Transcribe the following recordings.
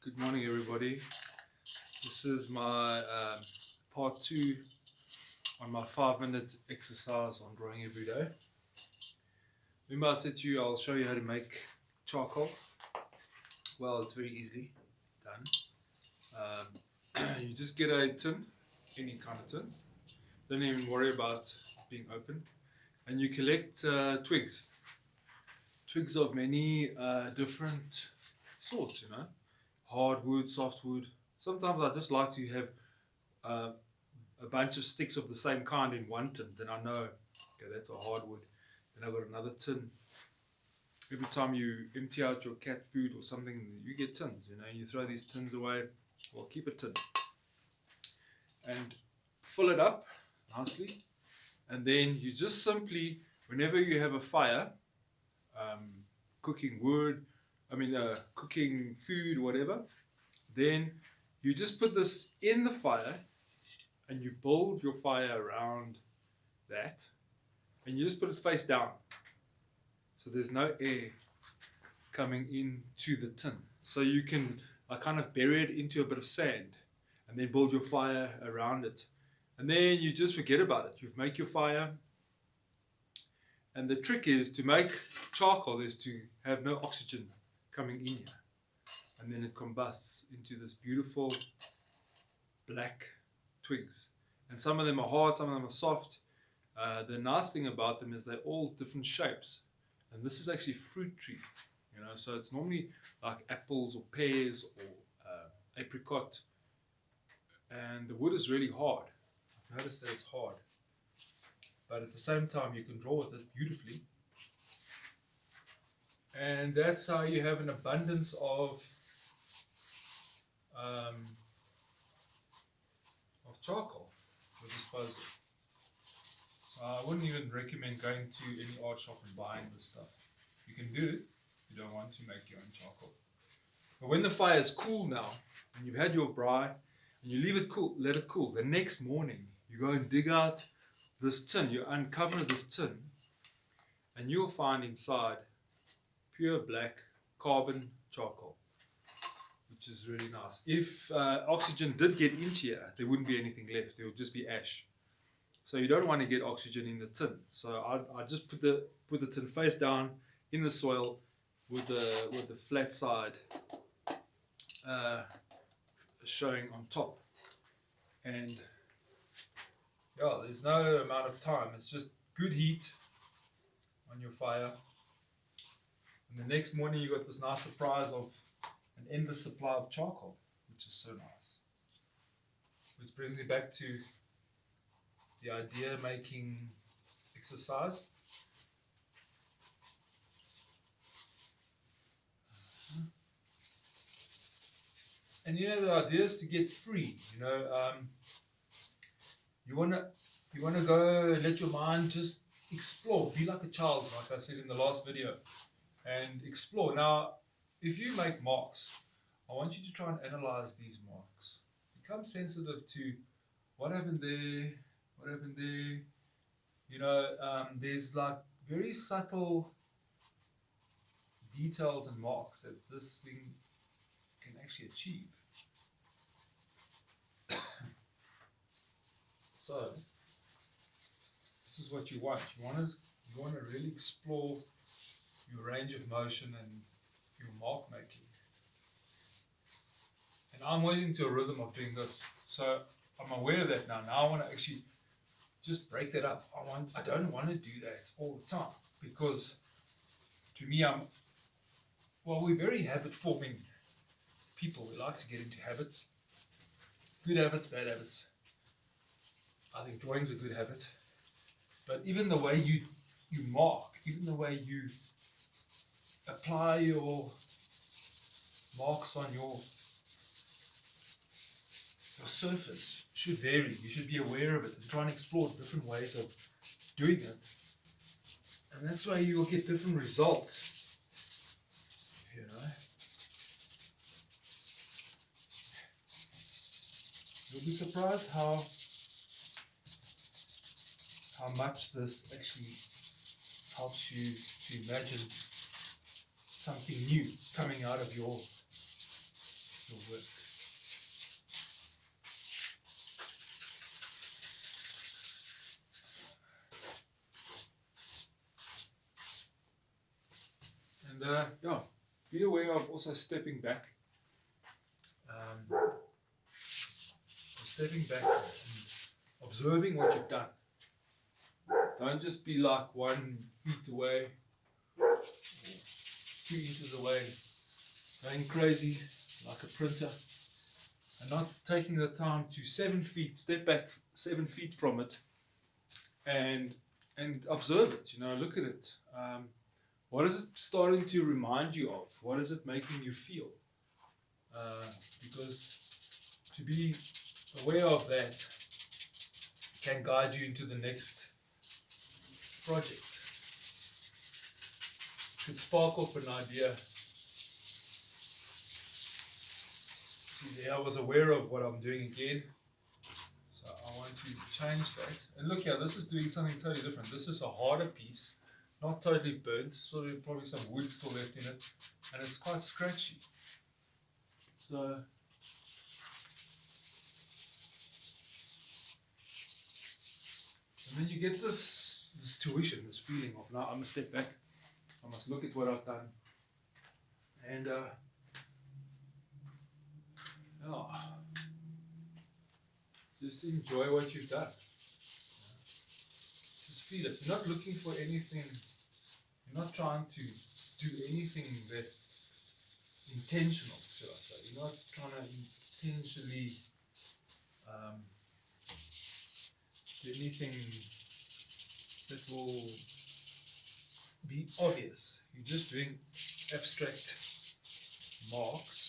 Good morning, everybody. This is my part 2 on my 5-minute exercise on drawing every day. Remember I said to you I'll show you how to make charcoal. Well, it's very easily done. You just get a tin, any kind of tin. Don't even worry about being open. And you collect twigs of many different sorts, hardwood, softwood. Sometimes I just like to have a bunch of sticks of the same kind in one tin. Then I know, okay, that's a hardwood. Then I've got another tin. Every time you empty out your cat food or something, you get tins, you throw these tins away. Well, keep a tin. And fill it up nicely. And then you just simply, whenever you have a fire, cooking cooking food, whatever, then you just put this in the fire and you build your fire around that and you just put it face down. So there's no air coming into the tin. So you can kind of bury it into a bit of sand and then build your fire around it. And then you just forget about it. You've made your fire. And the trick is to make charcoal is to have no oxygen coming in here. And then it combusts into this beautiful black twigs. And some of them are hard, some of them are soft. The nice thing about them is they're all different shapes. And this is actually a fruit tree, so it's normally like apples or pears or apricot. And the wood is really hard. I've noticed that it's hard. But at the same time, you can draw with it beautifully. And that's how you have an abundance of charcoal for disposal. So I wouldn't even recommend going to any art shop and buying this stuff. You can do it if you don't want to make your own charcoal. But when the fire is cool now, and you've had your braai, and you leave it cool, let it cool, the next morning you go and dig out this tin, you uncover this tin, and you'll find inside pure black carbon charcoal, which is really nice. If oxygen did get into here, there wouldn't be anything left. There would just be ash. So you don't want to get oxygen in the tin. So I just put the tin face down in the soil with the flat side showing on top. And yeah, there's no amount of time. It's just good heat on your fire. And the next morning you got this nice surprise of an endless supply of charcoal, which is so nice. Which brings me back to the idea making exercise. And the idea is to get free. You wanna go let your mind just explore, be like a child, like I said in the last video, and explore. Now, if you make marks, I want you to try and analyze these marks. Become sensitive to what happened there, what happened there. There's like very subtle details and marks that this thing can actually achieve. So this is what you want. You want to really explore your range of motion and your mark making. And I'm moving to a rhythm of doing this. So I'm aware of that now. Now I want to actually just break that up. I don't want to do that all the time, because to me we're very habit forming people. We like to get into habits. Good habits, bad habits. I think drawing's a good habit. But even the way you mark, even the way you apply your marks on your surface should vary. You should be aware of it and try and explore different ways of doing it. And that's why you will get different results. You'll be surprised how much this actually helps you to imagine something new coming out of your still worked. And yeah, be aware of also stepping back. Stepping back and observing what you've done. Don't just be like 1 feet away, 2 inches away, going crazy like a printer, and not taking the time to 7 feet, step back 7 feet from it, and observe it. Look at it. What is it starting to remind you of? What is it making you feel? Because to be aware of that can guide you into the next project. Could spark off an idea. See there, I was aware of what I'm doing again, so I want to change that. And look here, this is doing something totally different. This is a harder piece, not totally burnt, so there's probably some wood still left in it, and it's quite scratchy. So and then you get this tuition, this feeling of, now I must step back, I must look at what I've done, and yeah, just enjoy what you've done. Just feel it. You're not looking for anything. You're not trying to do anything that intentional, should I say. You're not trying to intentionally do anything that will be obvious. You're just doing abstract marks.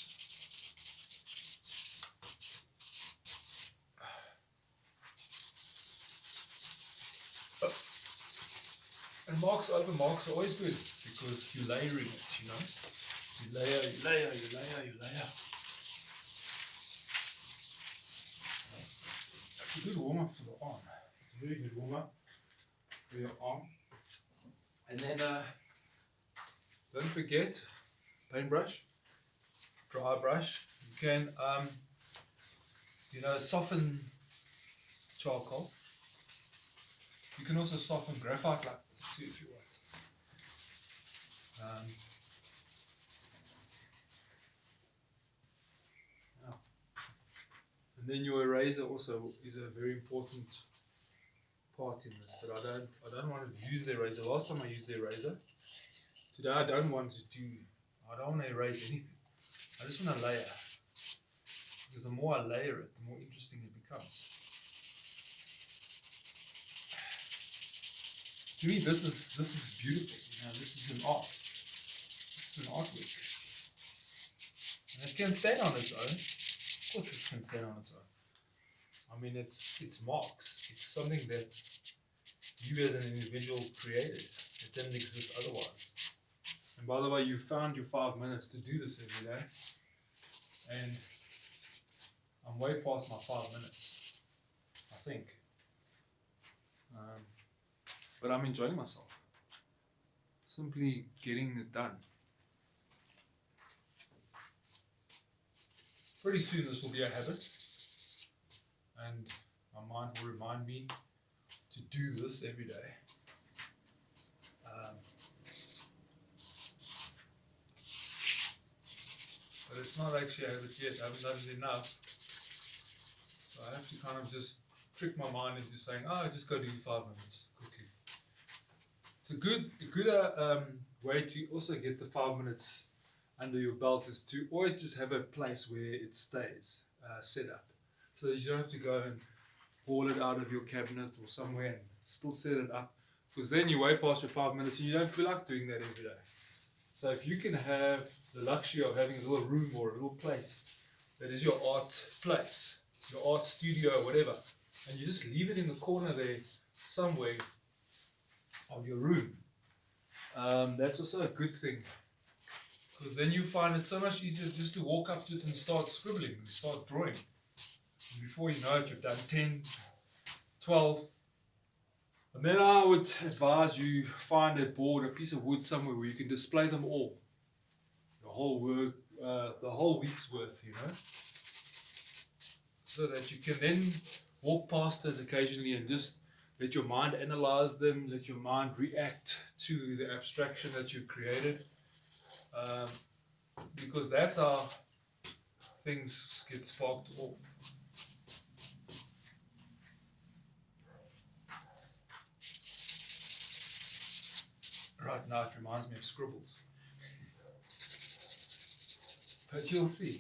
And marks over marks are always good because you're layering it, You layer. It's a good warm up for the arm. It's a very good warm up for your arm. And then don't forget paintbrush, dry brush. You can soften charcoal. You can also soften graphite like this too if you want. And then your eraser also is a very important part in this. But I don't want to use the eraser. Last time I used the eraser. Today I don't want to erase anything. I just want to layer. Because the more I layer it, the more interesting it becomes. To me, this is beautiful. This is an art. This is an artwork. And it can stand on its own. Of course, it can stand on its own. I mean, it's marks. It's something that you as an individual created. It didn't exist otherwise. And by the way, you found your 5 minutes to do this every day. And I'm way past my 5 minutes, I think. But I'm enjoying myself. Simply getting it done. Pretty soon this will be a habit. And my mind will remind me to do this every day. But it's not actually a habit yet. I haven't done it enough. So I have to kind of just trick my mind into saying, just go do 5 minutes quickly. It's a good way to also get the 5 minutes under your belt is to always just have a place where it stays set up. So that you don't have to go and haul it out of your cabinet or somewhere and still set it up. Because then you're way past your 5 minutes and you don't feel like doing that every day. So if you can have the luxury of having a little room or a little place that is your art place, your art studio or whatever, and you just leave it in the corner there somewhere of your room, that's also a good thing. Because then you find it so much easier just to walk up to it and start scribbling, and start drawing. And before you know it, you've done 10, 12. And then I would advise you find a board, a piece of wood somewhere where you can display them all. The the whole week's worth, you know, so that you can then walk past it occasionally and just let your mind analyze them, let your mind react to the abstraction that you've created, because that's how things get sparked off. Right now it reminds me of scribbles. But you'll see.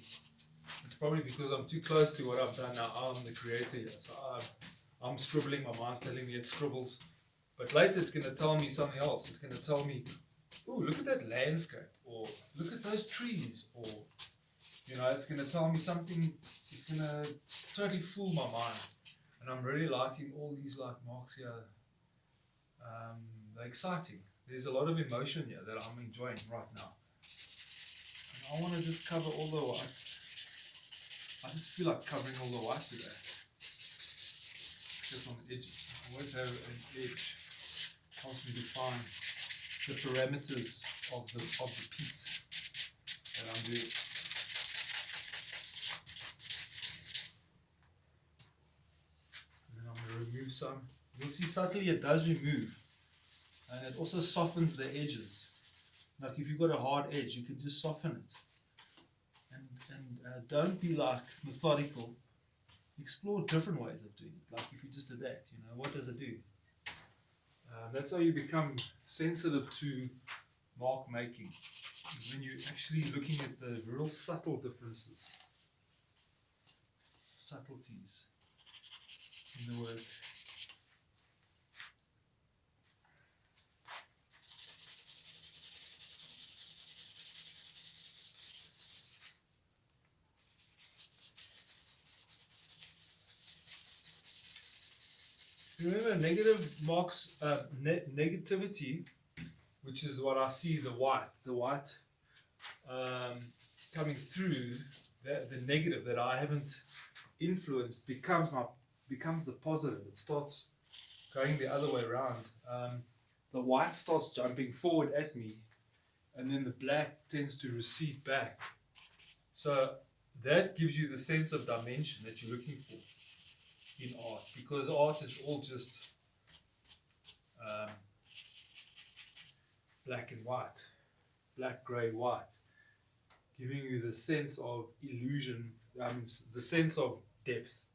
It's probably because I'm too close to what I've done now. I'm the creator here. So I'm scribbling, my mind's telling me it's scribbles. But later it's going to tell me something else. It's going to tell me, ooh, look at that landscape. Or look at those trees. Or, you know, it's going to tell me something. It's going to totally fool my mind. And I'm really liking all these like marks here. They're exciting. There's a lot of emotion here that I'm enjoying right now. And I want to just cover all the white. I just feel like covering all the white today. Just on the edges. I always have an edge. Helps me define the parameters of the piece that I'm doing. And then I'm going to remove some. You'll see subtly it does remove. And it also softens the edges. Like if you've got a hard edge, you can just soften it. And don't be like methodical. Explore different ways of doing it. Like if you just did that, you know, what does it do? That's how you become sensitive to mark making. When you're actually looking at the real subtle differences, subtleties in the work. Remember, negative marks, negativity, which is what I see, the white coming through, the negative that I haven't influenced becomes the positive. It starts going the other way around. The white starts jumping forward at me, and then the black tends to recede back. So that gives you the sense of dimension that you're looking for in art, because art is all just black and white, black, grey, white, giving you the sense of illusion, the sense of depth.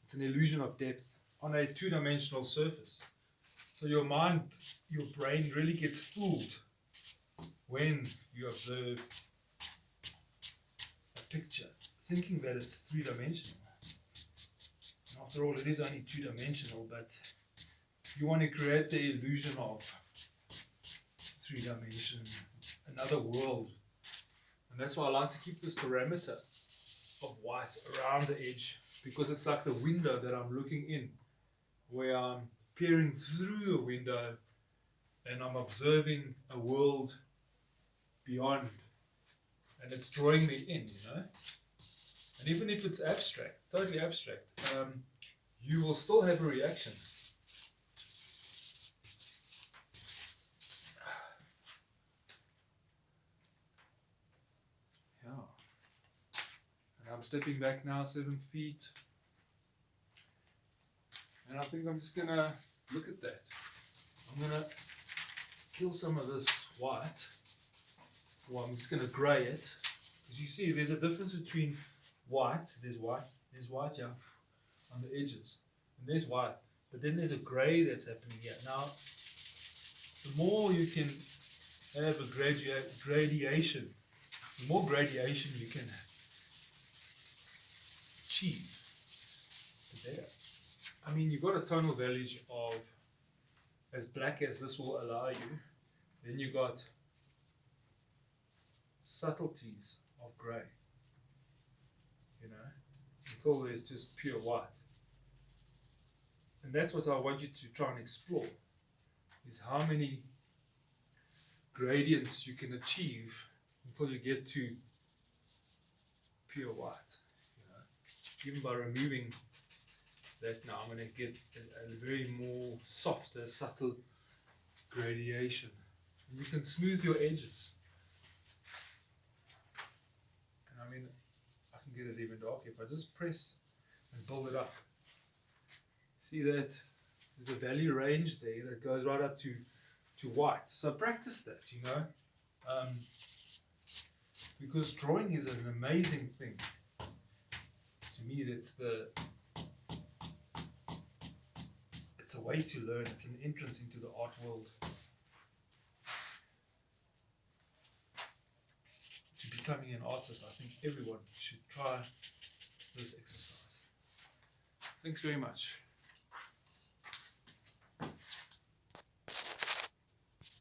It's an illusion of depth on a two-dimensional surface. So your mind, your brain really gets fooled when you observe a picture, thinking that it's three-dimensional. After all, it is only two-dimensional, but you want to create the illusion of three-dimension, another world. And that's why I like to keep this parameter of white around the edge, because it's like the window that I'm looking in, where I'm peering through the window and I'm observing a world beyond, and it's drawing me in, you know. And even if it's abstract, totally abstract, you will still have a reaction. Yeah. And I'm stepping back now 7 feet. And I think I'm just going to look at that. I'm going to kill some of this white. Well, I'm just going to grey it. Because you see, there's a difference between white, there's white here on the edges, and there's white, but then there's a grey that's happening here. Now, the more you can have a gradation, the more gradation you can achieve, the better. I mean, you've got a tonal value of as black as this will allow you, then you've got subtleties of grey, you know, until there's just pure white. And that's what I want you to try and explore, is how many gradients you can achieve until you get to pure white, you know. Even by removing that now, I'm going to get a very more softer, subtle gradation. And you can smooth your edges. get it even darker. If I just press and build it up, see that there's a value range there that goes right up to white. So practice that, you know, because drawing is an amazing thing. To me, it's a way to learn. It's an entrance into the art world. To becoming an artist, I think everyone should try this exercise. Thanks very much.